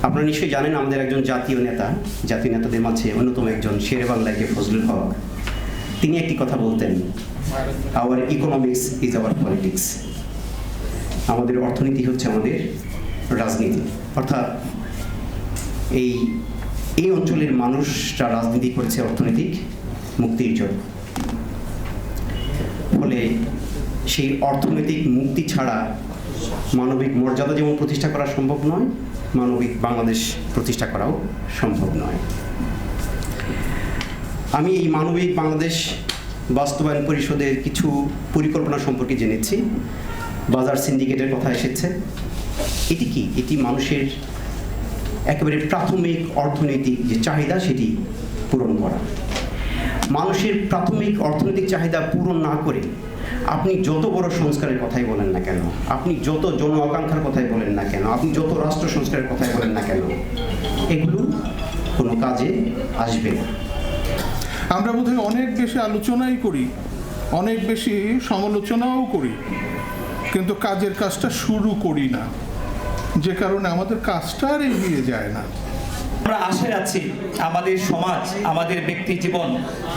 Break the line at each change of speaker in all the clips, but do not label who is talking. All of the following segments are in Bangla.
আপনারা নিশ্চয়ই জানেন আমাদের একজন জাতীয় নেতাদের মাঝে অন্যতম একজন শেরে বাংলা কে ফজলুল হক, তিনি একটি কথা বলতেন, our economics is our politics. আমাদের অর্থনীতি হচ্ছে আমাদের রাজনীতি। অর্থাৎ এই অঞ্চলের মানুষরা রাজনীতি করেছে অর্থনৈতিক মুক্তির জন্য। ফলে সেই অর্থনৈতিক মুক্তি ছাড়া মানবিক মর্যাদা যেমন প্রতিষ্ঠা করা সম্ভব নয়, মানবিক বাংলাদেশ প্রতিষ্ঠা করাও সম্ভব নয়। আমি এই মানবিক বাংলাদেশ বাস্তবায়ন পরিষদের কিছু পরিকল্পনা সম্পর্কে জেনেছি। বাজার সিন্ডিকেটের কথা এসেছে। এটি কি? এটি মানুষের একেবারে প্রাথমিক অর্থনৈতিক যে চাহিদা সেটি পূরণ করা। মানুষের প্রাথমিক অর্থনৈতিক চাহিদা পূরণ না করে আপনি যত বড় সংস্কারের কথাই বলেন না কেন, আপনি যত জন আকাঙ্ক্ষার কথাই বলেন না কেন, আপনি যত রাষ্ট্র সংস্কারের কথাই বলেন না কেন, এগুলো কোনো কাজে আসবে না।
আমরা বোধহয় অনেক বেশি আলোচনাই করি, অনেক বেশি সমালোচনাও করি, কিন্তু কাজের কাজটা শুরু করি না, যে কারণে আমাদের কাজটা আর এগিয়ে যায় না।
আমরা আশা রাখছি আমাদের সমাজ, আমাদের ব্যক্তি জীবন,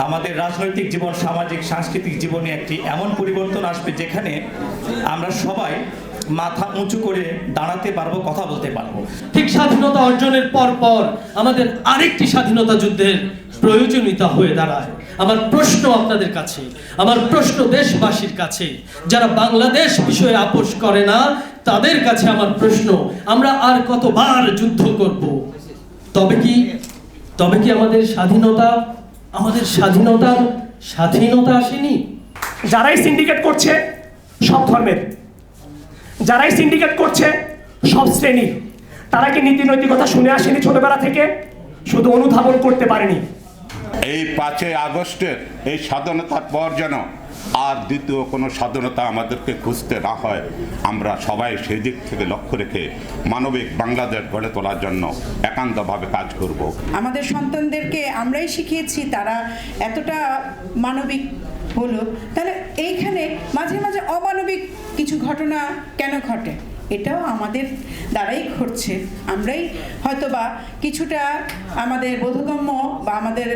আমাদের রাজনৈতিক জীবন, সামাজিক সাংস্কৃতিক জীবনে একটি এমন পরিবর্তন আসবে যেখানে আমরা সবাই মাথা উঁচু করে দাঁড়াতে পারবো, কথা বলতে পারবো।
ঠিক স্বাধীনতা অর্জনের পর আমাদের আরেকটি স্বাধীনতা যুদ্ধের প্রয়োজনীয়তা হয়ে দাঁড়ায়। আমার প্রশ্ন আপনাদের কাছে, আমার প্রশ্ন দেশবাসীর কাছে, যারা বাংলাদেশ বিষয়ে আপোষ করে না তাদের কাছে আমার প্রশ্ন, আমরা আর কতবার যুদ্ধ করব? তবে কি আমাদের স্বাধীনতা আসেনি?
যারাই সিন্ডিকেট করছে সব ধর্মের, যারাই সিন্ডিকেট করছে সব শ্রেণী, তারা কি নীতি নৈতিকতা শুনে আসেনি ছোটবেলা থেকে? শুধু অনুধাবন করতে পারেনি।
এই 5ই আগস্টের এই স্বাধীনতার পর যেন আর দ্বিতীয় কোনো স্বাধীনতা আমাদেরকে খুঁজতে না হয়, আমরা সবাই সেই দিক থেকে লক্ষ্য রেখে মানবিক বাংলাদেশ গড়ে তোলার জন্য একান্তভাবে কাজ করব।
আমাদের সন্তানদেরকে আমরাই শিখিয়েছি, তারা এতটা মানবিক হলো, তাহলে এইখানে মাঝে মাঝে অমানবিক কিছু ঘটনা কেন ঘটে? এটাও আমাদের দ্বারাই ঘটছে। আমরাই হয়তোবা কিছুটা আমাদের বোধগম্য বা আমাদের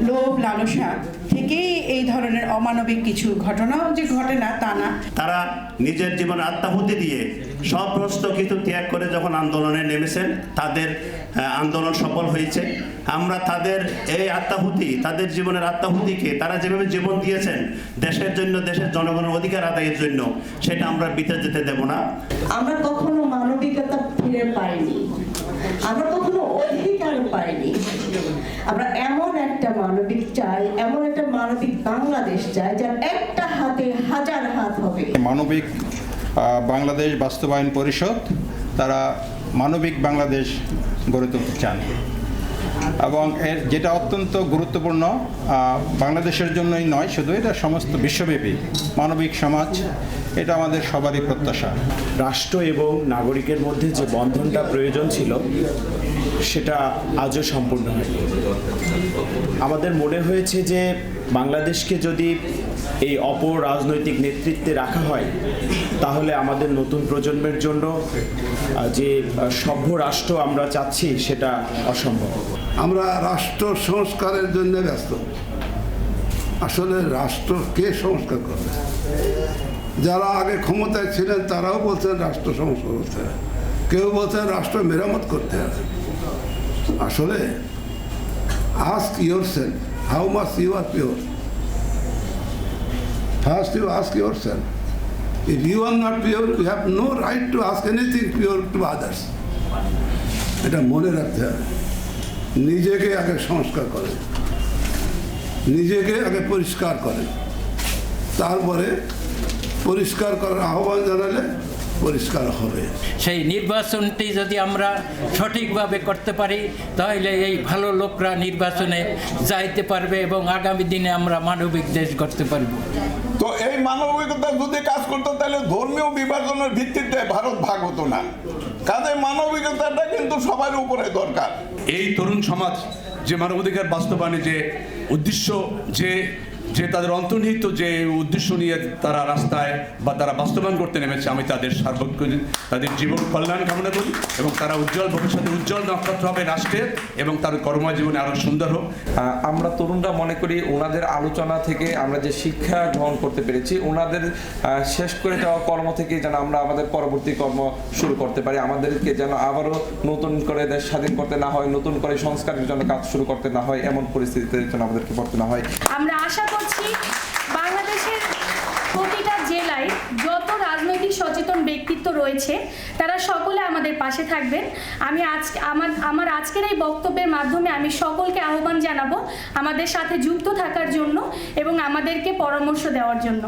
লোভ লালসা থেকেই এই ধরনের অমানবিক কিছু ঘটনাও যে ঘটে না তা না।
তারা নিজের জীবনে আত্মাহুতি দিয়ে সমস্ত কিছু ত্যাগ করে যখন আন্দোলনে নেমেছেন, তাদের আন্দোলন সফল হয়েছে। আমরা তাদের এই আত্মাহুতি, তাদের জীবনের আত্মাহুতিকে তারা যেভাবে জীবন দিয়েছেন দেশের জন্য, দেশের জনগণের অধিকার আদায়ের জন্য, সেটা আমরা বিতে যেতে দেব না।
আমরা কখনো মানবিকতা ফিরে পাইনি, আমরা কখনো অধিকার পাইনি। আমরা এমন একটা মানবিক চাই, এমন একটা মানবিক বাংলাদেশ চাই যার একটা হাতে হাজার হাত হবে।
মানবিক বাংলাদেশ বাস্তবায়ন পরিষদ তারা মানবিক বাংলাদেশ গড়ে তুলতে চান, এবং এর যেটা অত্যন্ত গুরুত্বপূর্ণ বাংলাদেশের জন্যই নয় শুধু, এটা সমস্ত বিশ্বব্যাপী মানবিক সমাজ, এটা আমাদের সবারই প্রত্যাশা।
রাষ্ট্র এবং নাগরিকের মধ্যে যে বন্ধনটা প্রয়োজন ছিল সেটা আজও সম্পূর্ণ হয়নি। আমাদের মনে হয়েছে যে বাংলাদেশকে যদি এই অপর রাজনৈতিক নেতৃত্বে রাখা হয় তাহলে আমাদের নতুন প্রজন্মের জন্য যে সভ্য রাষ্ট্র আমরা চাচ্ছি সেটা অসম্ভব।
আমরা রাষ্ট্র সংস্কারের জন্য ব্যস্ত। আসলে রাষ্ট্র কে সংস্কার করবে? যারা আগে ক্ষমতায় ছিলেন তারাও বলছেন রাষ্ট্র সংস্কার করতে হবে, কেউ বলছেন রাষ্ট্র মেরামত করতে হবে। আসলে ask yourself how much you are pure. First you ask yourself. If you are not pure, you have no right to ask anything pure to others. এটা মনে রাখতে হবে। নিজেকে আগে সংস্কার করেন, নিজেকে আগে পরিষ্কার করেন, তারপরে পরিষ্কার করার আহ্বান জানালে পরিষ্কার হবে।
সেই নির্বাচনটি যদি আমরা সঠিকভাবে করতে পারি তাহলে এই ভালো লোকরা নির্বাচনে যাইতে পারবে এবং আগামী দিনে আমরা মানবিক দেশ গড়তে পারব।
তো এই মানবিকতা যদি কাজ করতো তাহলে ধর্মীয় বিভাজনের ভিত্তিতে ভারত ভাগ হতো না। কাজে মানবিকতাটা কিন্তু সবার উপরে দরকার।
এই তরুণ সমাজ যে মানবাধিকার বাস্তবায়নে যে উদ্দেশ্য, যে যে তাদের অন্তর্নিহিত যে উদ্দেশ্য নিয়ে তারা রাস্তায় বা তারা বাস্তবায়ন করতে নেমেছে, আমি তাদের সার্বক্ষণিক তাদের জীবন কল্যাণ কামনা করি এবং তারা উজ্জ্বল ভবিষ্যতে উজ্জ্বল নক্ষত্র হবে রাষ্ট্রের এবং তার কর্মময় জীবনে আরও সুন্দর হোক।
আমরা তরুণরা মনে করি ওনাদের আলোচনা থেকে আমরা যে শিক্ষা গ্রহণ করতে পেরেছি, ওনাদের শেষ করে যাওয়া কর্ম থেকে যেন আমরা আমাদের পরবর্তী কর্ম শুরু করতে পারি, আমাদেরকে যেন আবারও নতুন করে দেশ স্বাধীন করতে না হয়, নতুন করে সংস্কারের জন্য কাজ শুরু করতে না হয়, এমন পরিস্থিতিতে যেন আমাদেরকে পড়তে না হয়।
আমরা আশা করছি বাংলাদেশের প্রতিটা জেলায় যত রাজনৈতিক সচেতন ব্যক্তিত্ব রয়েছে তারা সকলে আমাদের পাশে থাকবেন। আমি আমার আজকের এই বক্তব্যের মাধ্যমে আমি সকলকে আহ্বান জানাবো আমাদের সাথে যুক্ত থাকার জন্য এবং আমাদেরকে পরামর্শ দেওয়ার জন্য।